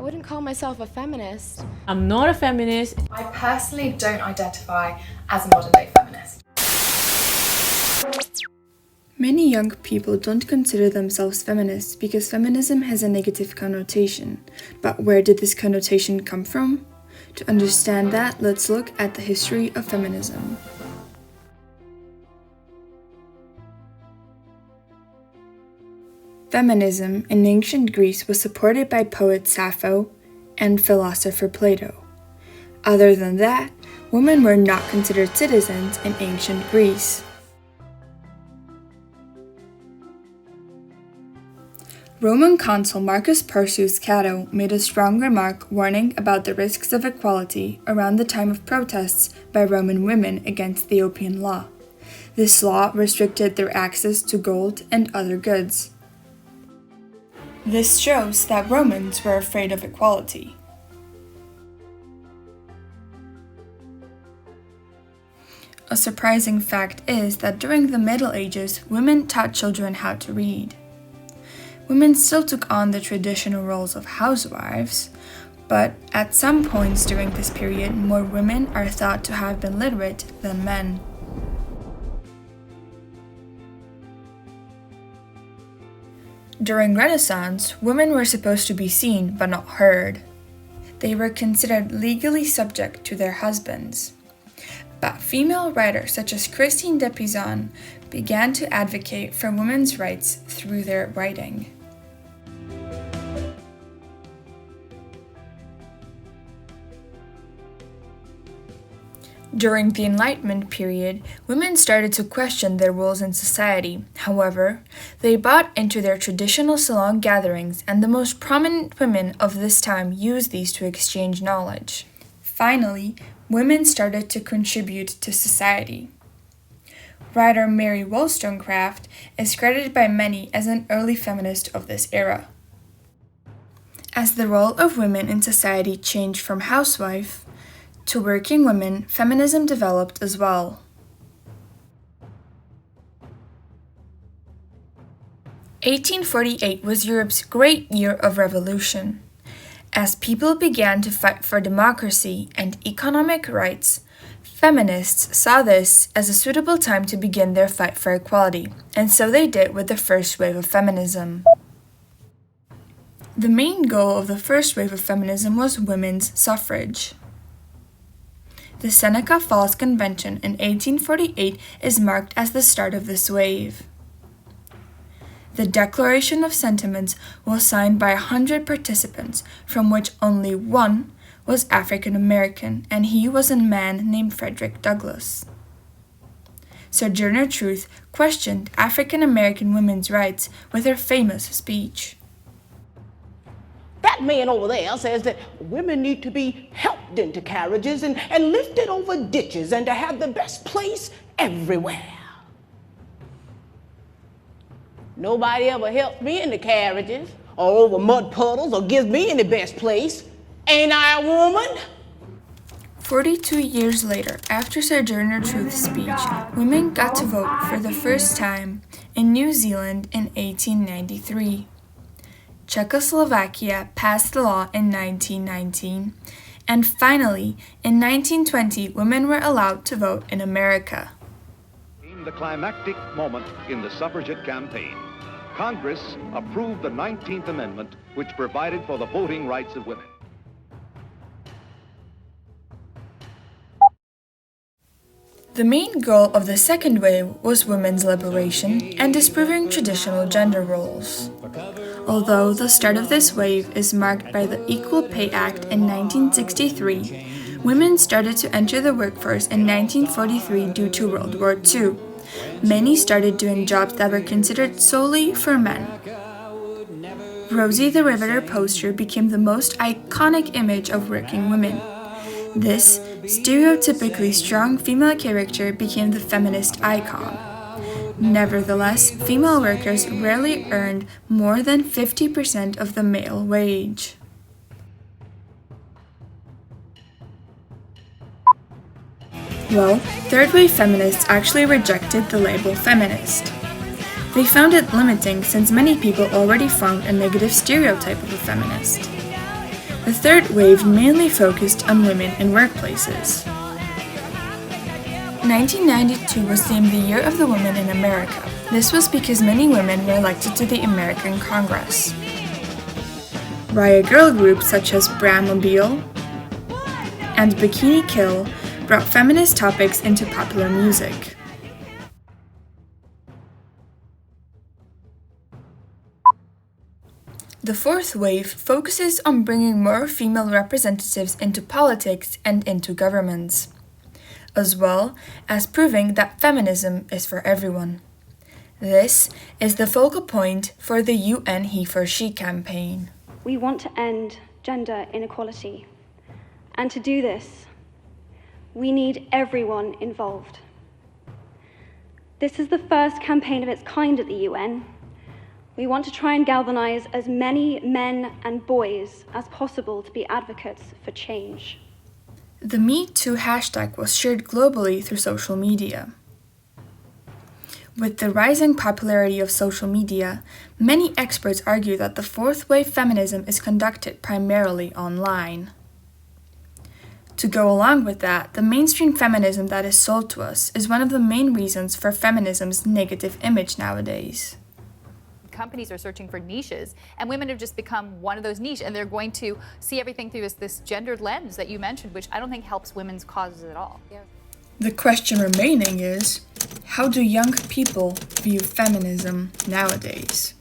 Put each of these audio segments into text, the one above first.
wouldn't call myself a feminist. I'm not a feminist. I personally don't identify as a modern-day feminist. Many young people don't consider themselves feminists because feminism has a negative connotation. But where did this connotation come from? To understand that, let's look at the history of feminism. Feminism in ancient Greece was supported by poet Sappho and philosopher Plato. Other than that, women were not considered citizens in ancient Greece. Roman consul Marcus Porcius Cato made a strong remark warning about the risks of equality around the time of protests by Roman women against the opium law. This law restricted their access to gold and other goods. This shows that Romans were afraid of equality. A surprising fact is that during the Middle Ages, women taught children how to read. Women still took on the traditional roles of housewives, but at some points during this period, more women are thought to have been literate than men. During Renaissance, women were supposed to be seen but not heard. They were considered legally subject to their husbands. But female writers such as Christine de Pizan began to advocate for women's rights through their writing. During the Enlightenment period, women started to question their roles in society. However, they bought into their traditional salon gatherings, and the most prominent women of this time used these to exchange knowledge. Finally, women started to contribute to society. Writer Mary Wollstonecraft is credited by many as an early feminist of this era. As the role of women in society changed from housewife to working women, feminism developed as well. 1848 was Europe's great year of revolution. As people began to fight for democracy and economic rights, feminists saw this as a suitable time to begin their fight for equality, and so they did with the first wave of feminism. The main goal of the first wave of feminism was women's suffrage. The Seneca Falls Convention in 1848 is marked as the start of this wave. The Declaration of Sentiments was signed by 100 participants, from which only one was African American, and he was a man named Frederick Douglass. Sojourner Truth questioned African American women's rights with her famous speech. That man over there says that women need to be helped into carriages and lifted over ditches and to have the best place everywhere. Nobody ever helps me in the carriages or over mud puddles or gives me any best place. Ain't I a woman? 42 years later, after Sojourner Truth's speech, women got to vote for the first time in New Zealand in 1893. Czechoslovakia passed the law in 1919, and finally, in 1920, women were allowed to vote in America. The climactic moment in the suffragette campaign. Congress approved the 19th Amendment, which provided for the voting rights of women. The main goal of the second wave was women's liberation and disproving traditional gender roles. Although the start of this wave is marked by the Equal Pay Act in 1963, women started to enter the workforce in 1943 due to World War II. Many started doing jobs that were considered solely for men. Rosie the Riveter poster became the most iconic image of working women. This stereotypically strong female character became the feminist icon. Nevertheless, female workers rarely earned more than 50% of the male wage. Well, third-wave feminists actually rejected the label feminist. They found it limiting since many people already formed a negative stereotype of a feminist. The third wave mainly focused on women in workplaces. 1992 was deemed the Year of the Woman in America. This was because many women were elected to the American Congress. Riot girl groups such as Bramobile and Bikini Kill brought feminist topics into popular music. The fourth wave focuses on bringing more female representatives into politics and into governments, as well as proving that feminism is for everyone. This is the focal point for the UN He for She campaign. We want to end gender inequality, and to do this, we need everyone involved. This is the first campaign of its kind at the UN. We want to try and galvanize as many men and boys as possible to be advocates for change. The #MeToo hashtag was shared globally through social media. With the rising popularity of social media, many experts argue that the fourth wave feminism is conducted primarily online. To go along with that, the mainstream feminism that is sold to us is one of the main reasons for feminism's negative image nowadays. Companies are searching for niches, and women have just become one of those niches, and they're going to see everything through this gendered lens that you mentioned, which I don't think helps women's causes at all. Yeah. The question remaining is, how do young people view feminism nowadays?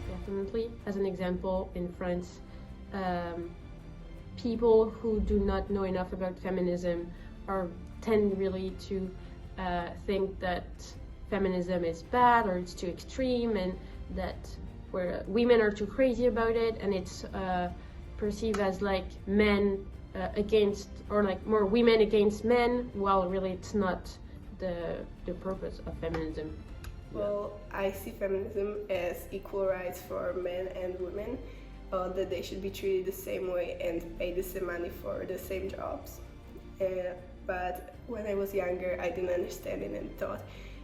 Definitely, as an example, in France, people who do not know enough about feminism tend really to think that feminism is bad or it's too extreme, and that women are too crazy about it, and it's perceived as like men against, or like more women against men, while really it's not the purpose of feminism. Well, I see feminism as equal rights for men and women. That they should be treated the same way and pay the same money for the same jobs. But when I was younger, I didn't understand it and thought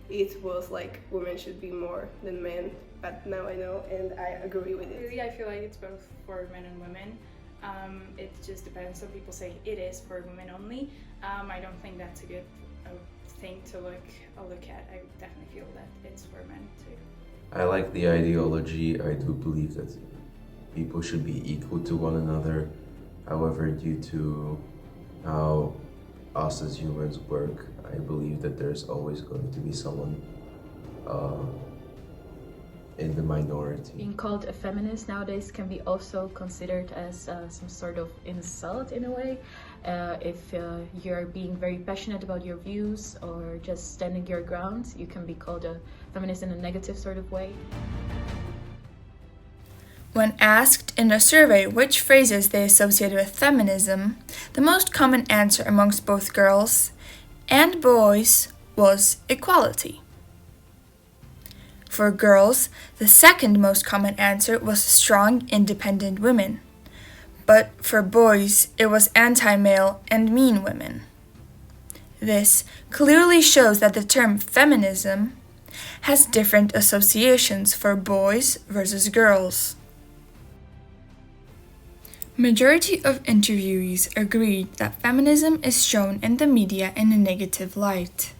it was like women should be more than men. But now I know, and I agree with it. Really, I feel like it's both for men and women. It just depends. Some people say it is for women only. I don't think that's a good thing to look at. I definitely feel that it's for men too. I like the ideology. I do believe that people should be equal to one another. However, due to how us as humans work, I believe that there's always going to be someone in the minority. Being called a feminist nowadays can be also considered as some sort of insult in a way. If you're being very passionate about your views or just standing your ground, you can be called a feminist in a negative sort of way. When asked in a survey which phrases they associated with feminism, the most common answer amongst both girls and boys was equality. For girls, the second most common answer was strong, independent women. But for boys, it was anti-male and mean women. This clearly shows that the term feminism has different associations for boys versus girls. Majority of interviewees agreed that feminism is shown in the media in a negative light.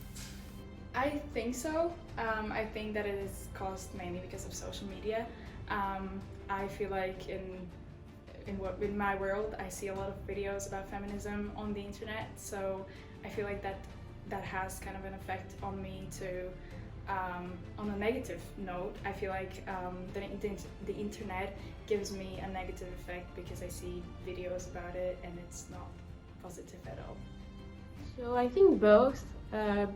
I think so. I think that it is caused mainly because of social media. I feel like in my world, I see a lot of videos about feminism on the internet, so I feel like that has kind of an effect on me too. On a negative note, I feel like the internet gives me a negative effect because I see videos about it and it's not positive at all. So I think both,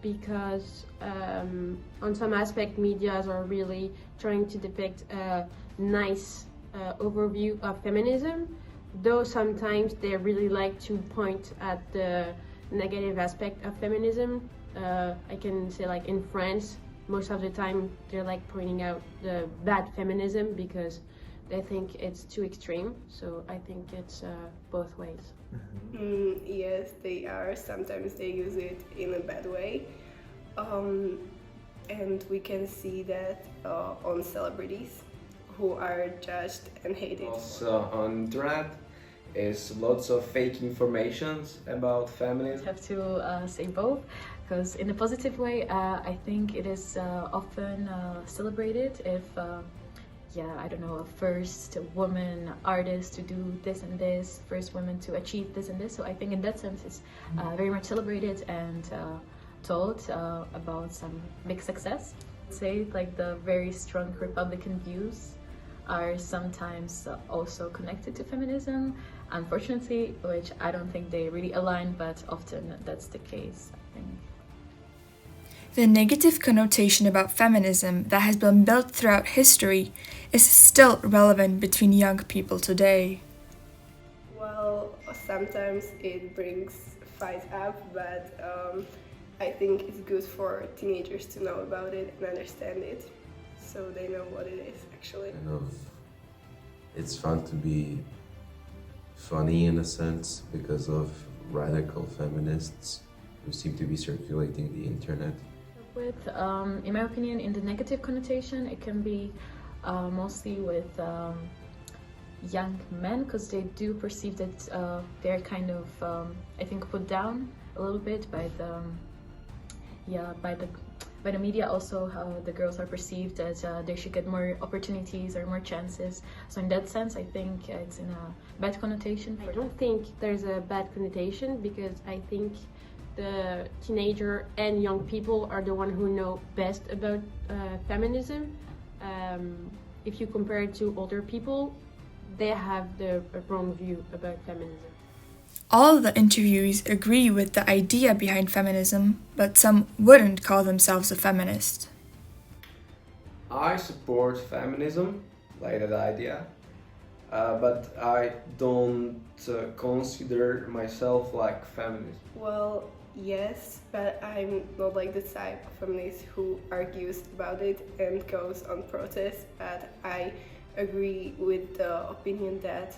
because on some aspect medias are really trying to depict a nice overview of feminism, though sometimes they really like to point at the negative aspect of feminism. I can say, like in France, most of the time they're like pointing out the bad feminism because I think it's too extreme, so I think it's both ways. Yes, they are. Sometimes they use it in a bad way. And we can see that on celebrities who are judged and hated. Also on internet is lots of fake informations about feminism. I have to say both, because in a positive way, I think it is often celebrated if I don't know, a first woman artist to do this and this, first woman to achieve this and this. So I think in that sense it's very much celebrated and told about some big success. I'd say like the very strong Republican views are sometimes also connected to feminism, unfortunately, which I don't think they really align, but often that's the case, I think. The negative connotation about feminism that has been built throughout history is still relevant between young people today. Well, sometimes it brings fight up, but I think it's good for teenagers to know about it and understand it, so they know what it is actually. It's fun to be funny in a sense because of radical feminists who seem to be circulating the internet. With, in my opinion, in the negative connotation, it can be mostly with young men, because they do perceive that they're kind of, I think, put down a little bit by the media. Also, how the girls are perceived as they should get more opportunities or more chances. So in that sense, I think it's in a bad connotation. I don't think there's a bad connotation, because I think the teenager and young people are the one who know best about feminism. If you compare it to older people, they have the wrong view about feminism. All the interviewees agree with the idea behind feminism, but some wouldn't call themselves a feminist. I support feminism, like that idea, but I don't consider myself like feminist. Well, yes, but I'm not like the type of feminist who argues about it and goes on protest, but I agree with the opinion that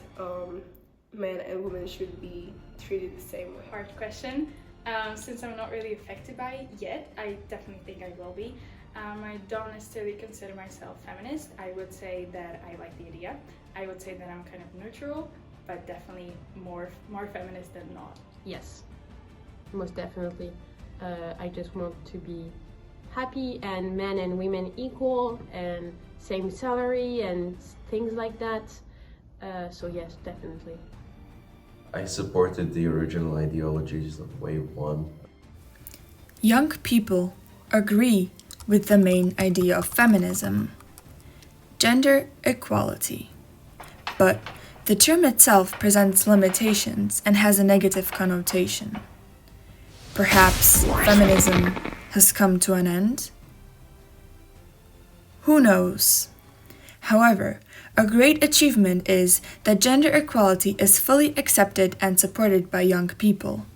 men and women should be treated the same way. Hard question. Since I'm not really affected by it yet, I definitely think I will be. I don't necessarily consider myself feminist. I would say that I like the idea. I would say that I'm kind of neutral, but definitely more feminist than not. Yes, most definitely. I just want to be happy and men and women equal and same salary and things like that. So yes, definitely. I supported the original ideologies of Wave 1. Young people agree with the main idea of feminism, gender equality. But the term itself presents limitations and has a negative connotation. Perhaps feminism has come to an end? Who knows? However, a great achievement is that gender equality is fully accepted and supported by young people.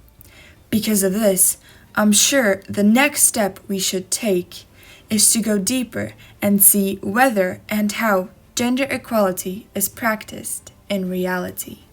Because of this, I'm sure the next step we should take is to go deeper and see whether and how gender equality is practiced in reality.